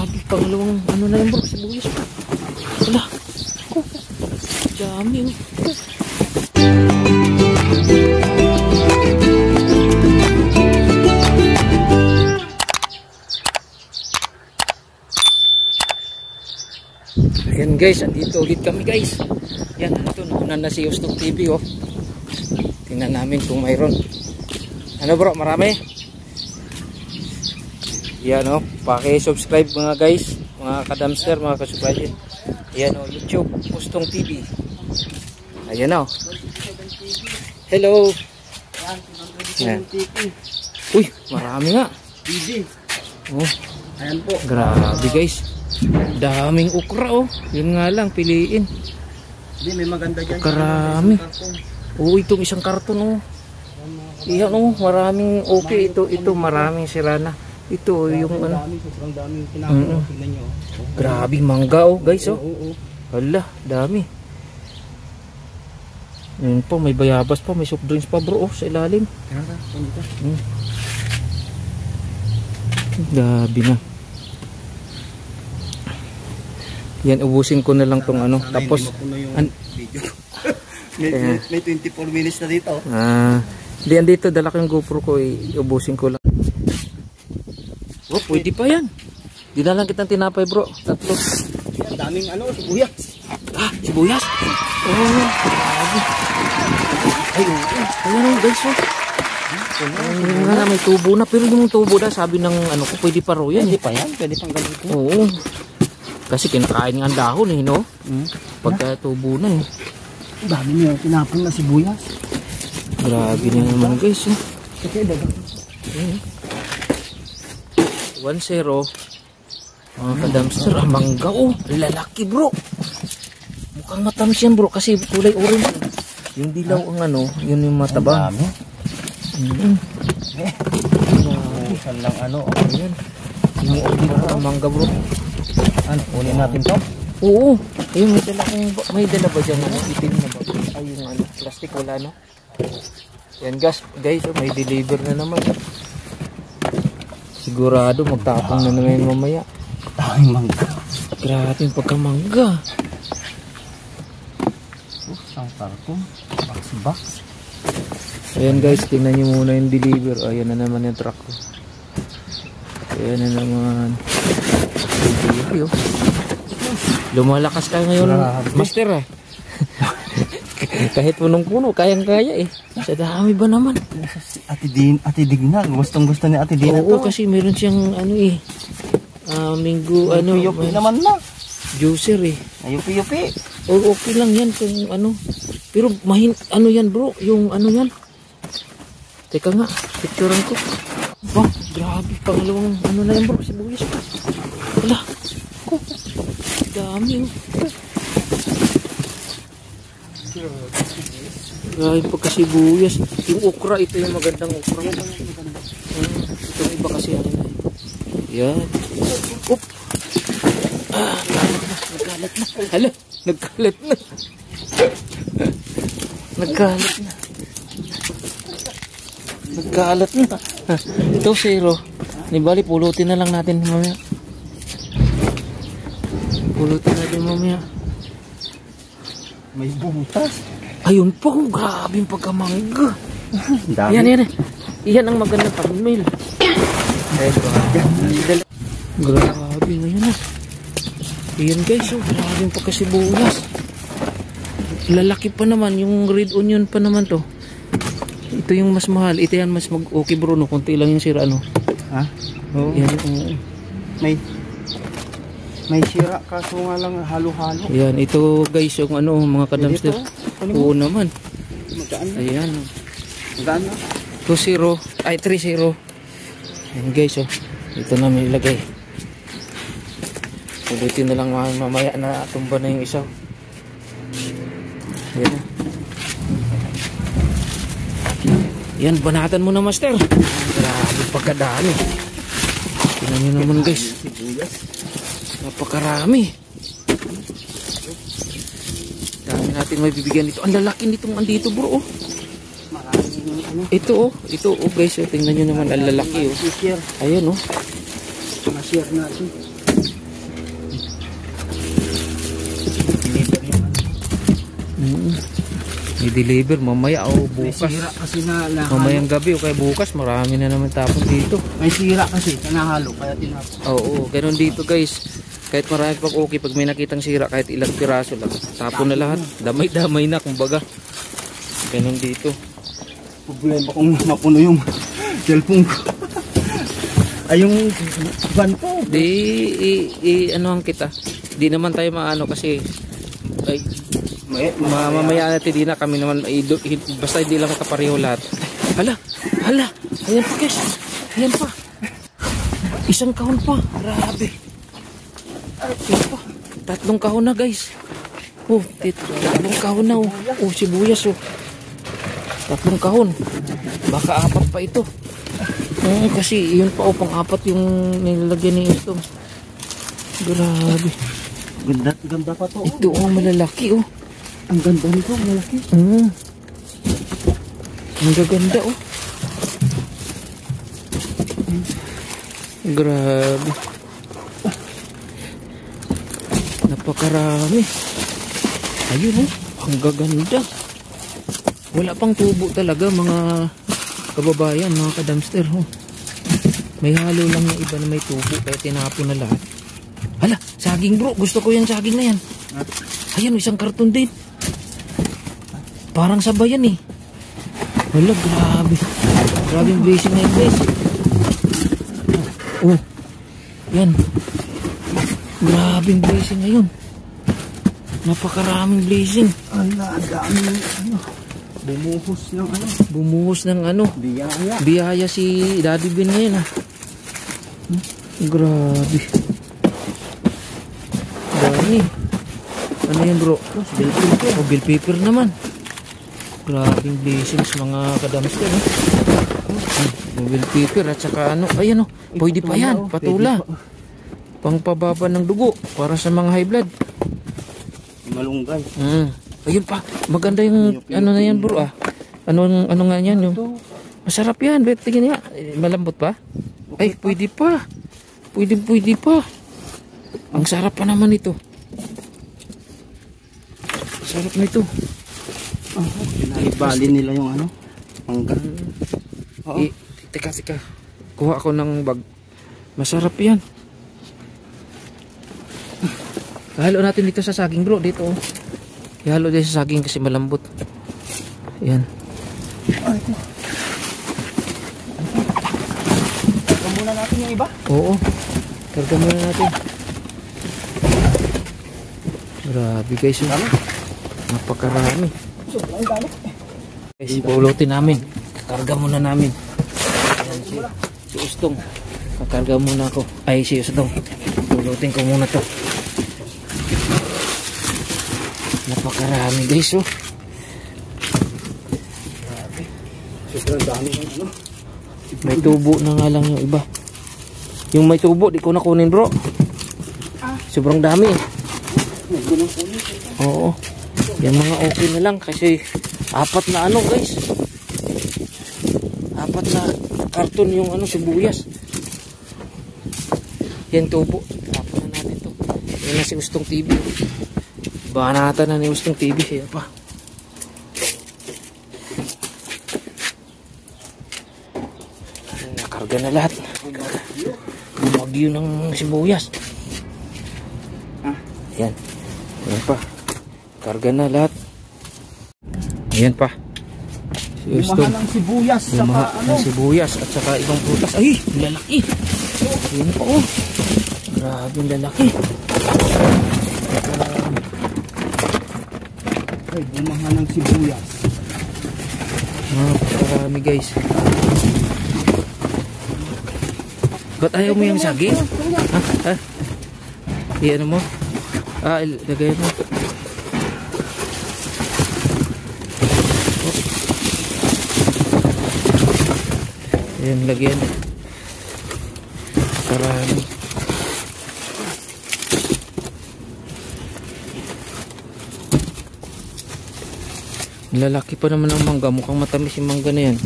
Grabe, pangalawang ano na yan bro, sibuyas pa. Wala. Dami oh. Ayan guys, andito ulit kami guys. Yan, ano to, nakunan na si Ustong TV oh. Tingnan namin kung mayroon. Ano bro, marami? Yan oh, paki-subscribe mga guys, mga kadamster, mga kasubay. Yan oh, YouTube, Ustong TV. Ayan oh. Hello. Yan. Uy, marami nga. Oh. Ayan po. Grabe guys. Daming ukra oh. Yun nga lang, piliin. Hindi, may maganda dyan. Karami. Oo, itong isang karton oh. Iyan oh, maraming okay. Ito maraming sirana. Ito yung ano. Sobrang daming pinakaw. Tingnan nyo. Grabe mangga oh guys oh. Hala, dami. Yun po, may bayabas pa, may soft drinks pa bro oh, sa ilalim. Grabe na. Yan, ubusin ko na lang tong ano. Tapos may 24 minutes na dito. Diyan dito, dala ko yung GoPro ko, ubusin ko lang. Oh, pwede pa yan. Di na lang kitang tinapay bro. Tatlo. Daming ano, sibuyas. Sibuyas? Oh, grabe. Ay, ayan guys oh. Nga na, may tubo na. Pero yung tubo na, sabi ng ano ko, pwede pa ro yan. Pwede pa yan, pwede pang gamitin. Oo. Kasi kinakain nga ang dahon eh, no? Pagka tubo na eh. Dami niyo, tinapon na sibuyas. Grabe na naman guys oh. 1-0. Mga kadamster, mangga oh. Lalaki bro. Mukhang matamis yan bro kasi kulay orange. Yung dilaw ang ano, yun yung mataba. Ang dami. Saan lang ano, ayan. Sinuordin ang mangga bro. Ano, unin natin to? Oo. Ayun, may dala ba dyan? Ano, itim na ba? Ay, yung ano, plastic wala no? Yan guys, oh, may deliver na naman. Sigurado magtapang na naman mamaya. Daming mangga. Grabe yung pagkamangga. Ang karton. Box. Ayan guys, tingnan nyo muna yung deliver. Ayan na naman yung truck ko. Ayan na naman. Oh. Lumalakas ka ngayon, master ah. Kahit punong-puno, kayang-kaya eh. Sa dami ba naman? Ate Digna, gustong-gusto ni Ate Dina. Oo, kasi meron siyang ano eh. Minggu ano. Yupi naman na. Juicer eh. Yupi. O, okay lang yan kung ano. Pero ano yan bro, yung ano yan. Teka nga, picturean ko. Wah, grabe, pangalawang ano na yan bro, sibuyas pa. Wala. Dami oh. Grabe pagkasibuyas. Yung okra, ito yung magandang okra. Itong iba kasi ano na. Yan. Oop. Nagkalat na. Hala, nagkalat na. Nagkalat na. Ito 0. Nibali, pulutin na lang natin mamaya. May butas. Ayun po, grabe yung pagkamangga. Yan. Iyan ang magandang pag-mail. Grabe ngayon ah. Iyan guys, oh, grabe yung pagkasibuyas. Lalaki pa naman, yung red onion pa naman to. Ito yung mas mahal. Ito yan mas okay bro, no? Kunti lang yung sira, ano? Ha? Oo. Yan, may sira kaso nga lang halo-halo. Yan, ito guys yung ano, mga kadamster. Oo naman. Magkaan na? Ayan. Magkaan na? 2-0. Ay, 3-0. Ayan guys, oh. Ito na may ilagay. Ulitin na lang mamaya na tumba na yung isa. Ayan. Yan, banatan mo na master. Grabe pagkadami. Tingnan nyo naman guys. Napakarami. Dami natin may bibigyan dito. Ang lalaki nitong andito bro oh. Ito oh guys, oh, tingnan nyo naman ang lalaki oh. Ayan oh. Ma-share natin. i-deliver mamaya o May bukas. sira kasi na Mamayang gabi o kaya bukas marami na naman tapon dito. May sira kasi nahalo kaya tinapon. Oo, ganun dito guys. Kahit marami pag okay, pag may nakitang sira kahit ilang piraso lang, tapon na lahat. Damay-damay na kumbaga. Ganun dito. Problema kung mapuno yung cellphone ko. Ay yung van ko. Anuhan kita. Di naman tayo maano kasi ay, mamaya natin di na kami naman basta hindi lang kapareho lahat. Hala, ayan pa guys. Ayan pa. Isang kahon pa. Grabe. Ayan pa. 3 kahon na guys. Oh, 3 kahon na oh. Oh, sibuyas oh. 3 kahon. Baka 4 pa ito. Kasi yun pa oh, pang-4 yung nilalagyan ni ito. Grabe. Ganda pa to. Ito oh, malalaki oh. Ang ganda nito, malaki. Ang gaganda oh. Grabe. Napakarami. Ayun oh, ang gaganda. Wala pang tubo talaga mga kababayan, mga kadamster oh. May halo lang yung iba na may tubo kaya tinapon na lahat. Hala, saging bro, gusto ko yung saging na yan. Ayan, isang karton din. Parang sabayan eh. Wala, grabe. Grabe yung blazing na yung guys. Oh, yan. Grabe yung blazing ngayon. Napakaraming blazing. Ala, ang dami ano. Bumuhos ng ano. Biyaya. Biyaya si Daddy Bin ngayon ah. Grabe. Dami. Ano yan bro? Bill paper. Oh, bill paper naman. Grabing blessings mga kadamster eh. Bill paper at saka ano. Ayan oh. Pwede pa yan. Patula. Pangpababa ng dugo. Para sa mga high blood. Malunggay. Ayun pa. Maganda yung ano na yan bro ah. Ano nga yan yung. Masarap yan. Tingin nga. Malambot pa. Ay pwede pa. Pwede pa. Ang sarap pa naman ito. Sarap na ito. Ibali nila yung ano. Mangga. Teka. Kuha ako ng bag. Masarap yan. Halo natin dito sa saging bro. Dito oh. Ihalo din sa saging kasi malambot. Yan. Karga muna natin yung iba? Oo. Karga muna natin. Grabe guys. Napakarami. Guys, pulutin namin. Kakarga muna namin. Ayan, si Ustong. Kakarga muna ako. Ay, si Ustong. Pulutin ko muna to. Napakarami guys oh. Sobrang dami yung ano. May tubo na nga lang yung iba. Yung may tubo di ko na kunin bro. Sobrang dami eh. Oo. Yung mga okay na lang kasi 4 na ano guys. 4 na karton yung ano sibuyas. Yan tubo. Tapos na natin to. Yan na si Ustong TV. Banatan na ni Ustong TV. Yan pa. Nakarga na lahat. Bumagyo ng sibuyas. Yan. Yan pa. Karga na lahat. Ayan pa. Si Bumaha ng sibuyas. Bumaha ng sibuyas at saka ibang prutas. Ay, lalaki. Ayan pa oh. Grabe lalaki. Ay, bumaha ng sibuyas. Marami guys. Ba't ayaw mo yung saging? Ha? Iyan mo? Lagay mo. Ayan, lagyan. Karami. Lalaki pa naman ang mangga. Mukhang matamis yung mangga na yan.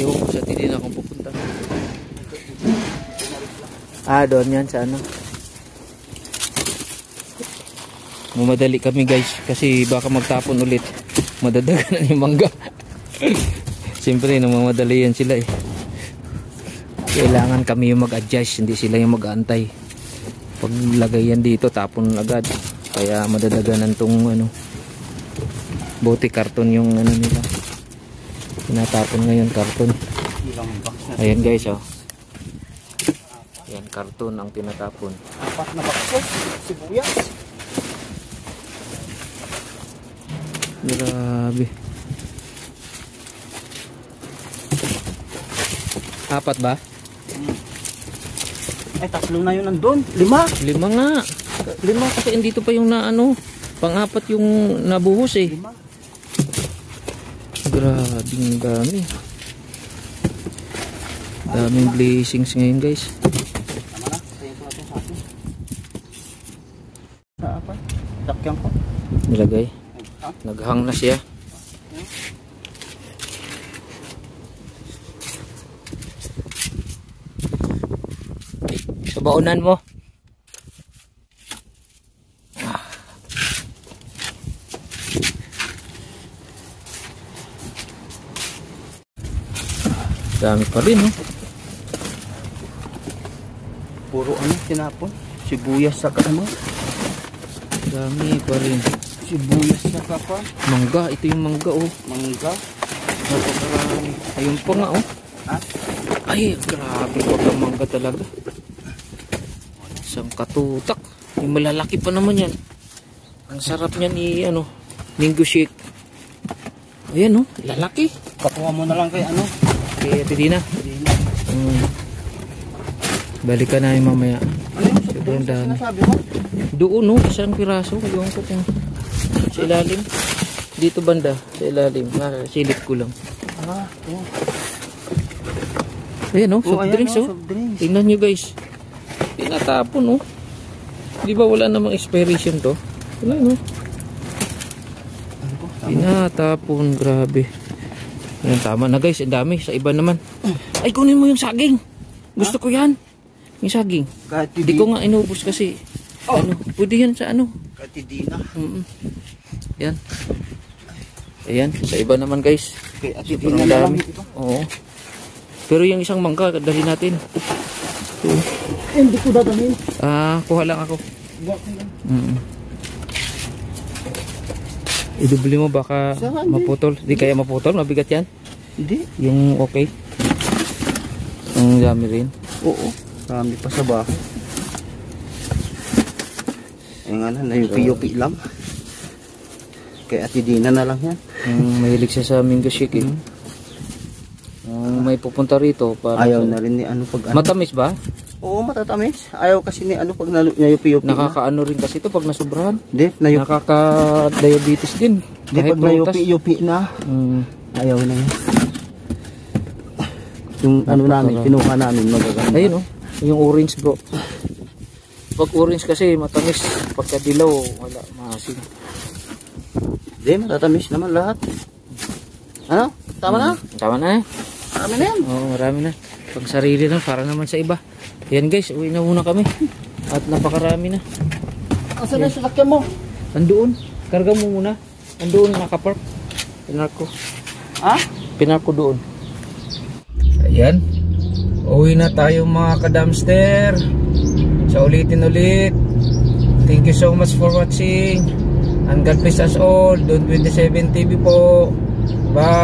Ewan ko sa tili na akong pupunta. Doon yan sa ano. Mamadali kami guys kasi baka magtapon ulit. Madadaganan yung mangga. Siyempre namamadali yan sila eh. Kailangan kami yung mag-adjust, hindi sila yung mag-aantay. Pag lagay yan dito, tapon agad. Kaya madadaganan tong ano, buti karton yung ano nila. Tinatapon ngayon karton. Ayan guys oh. Ayan karton ang tinatapon. 4 na bakso, sibuyas. Grabe. 4 ba? Ay, 3 na yun nandun. 5. 5 nga. 5 kasi andito pa yung na ano, pang-4 yung nabuhos eh. 5. Grabing dami. Daming blessings ngayon guys. Tama na, tayo po natin sa atin. Sa apa? Sakyan ko. Nilagay. Naghang na siya. Sa baunan mo. Dami pa rin, oh. Puro ano, tinapon. Sibuyas sa ano. Dami pa rin. Sibuyas sa kapa. Mangga, ito yung mangga, oh. Mangga. Napakarami. Ayun pa nga, oh. Ha? Ay, grabe pagka mangga talaga. Isang katutak. Yung malalaki pa naman yan. Ang sarap niyan ni, ano, mango shake. Ayan, oh. Lalaki. Pakuha mo na lang kay ano. Kaya Tidina. Balikan namin mamaya. Ano yung Sobrang dami. sinasabi mo? Doon, no, isang piraso. Yung ko kung sa ilalim. Dito banda, sa ilalim. Silip ko lang. Ah, oh. Ayan, no, soft Ayan, drinks, oh. soft drinks. Tingnan nyo, guys. Tinatapon, oh. Di ba wala namang expiration to? Wala, no. Tinatapon, grabe. Ayan, tama na, guys. Ang dami. Sa iba naman. Ay, kunin mo yung saging. Gusto ko yan. Yung saging. Hindi ko nga inubos kasi. Oh. Ano, pwede yan sa ano. Katidina. Yan. Ayan, sa iba naman guys. Kay Sobrang dami. Oo. Pero yung isang mangga, dali natin. Hindi ko dadalhin. Kuha lang ako. Idubli mo baka maputol. Di kaya maputol, mabigat yan. Hindi. Yung okay. Ang dami rin. Oo. Marami pa sa bahay. Ay nga na, nayupi-yupi lang. Kaya Tidina na lang yan. Mahilig siya sa mango shake eh. May pupunta rito para ayaw na rin ni ano pag ano. Matamis ba? Oo, matatamis. Ayaw kasi ni ano pag nayupi-yupi na. Nakakaano rin kasi ito pag nasubrahan. Hindi, Nakaka-diabetes din. Hindi, pag nayupi-yupi na. Ayaw na yan. Yung ano namin, kinuha namin magaganda. Ayun oh, yung orange bro. Pag orange kasi matamis. Pagka dilaw, wala, maasim. Hindi, matatamis naman lahat. Ano? Tama na? Tama na eh. Marami na yan. Oo, marami na. Pag sarili lang, para naman sa iba. Yan guys, uwi na muna kami. At napakarami na. Asan na yung salakyan mo? Andoon. Karga mo muna. Andoon, nakapark. Pinark ko. Ha? Pinark ko doon. Ayan. Uwi na tayo mga kadamster. Sa ulitin ulit. Thank you so much for watching. And God bless us all. Don 27 TV po. Bye.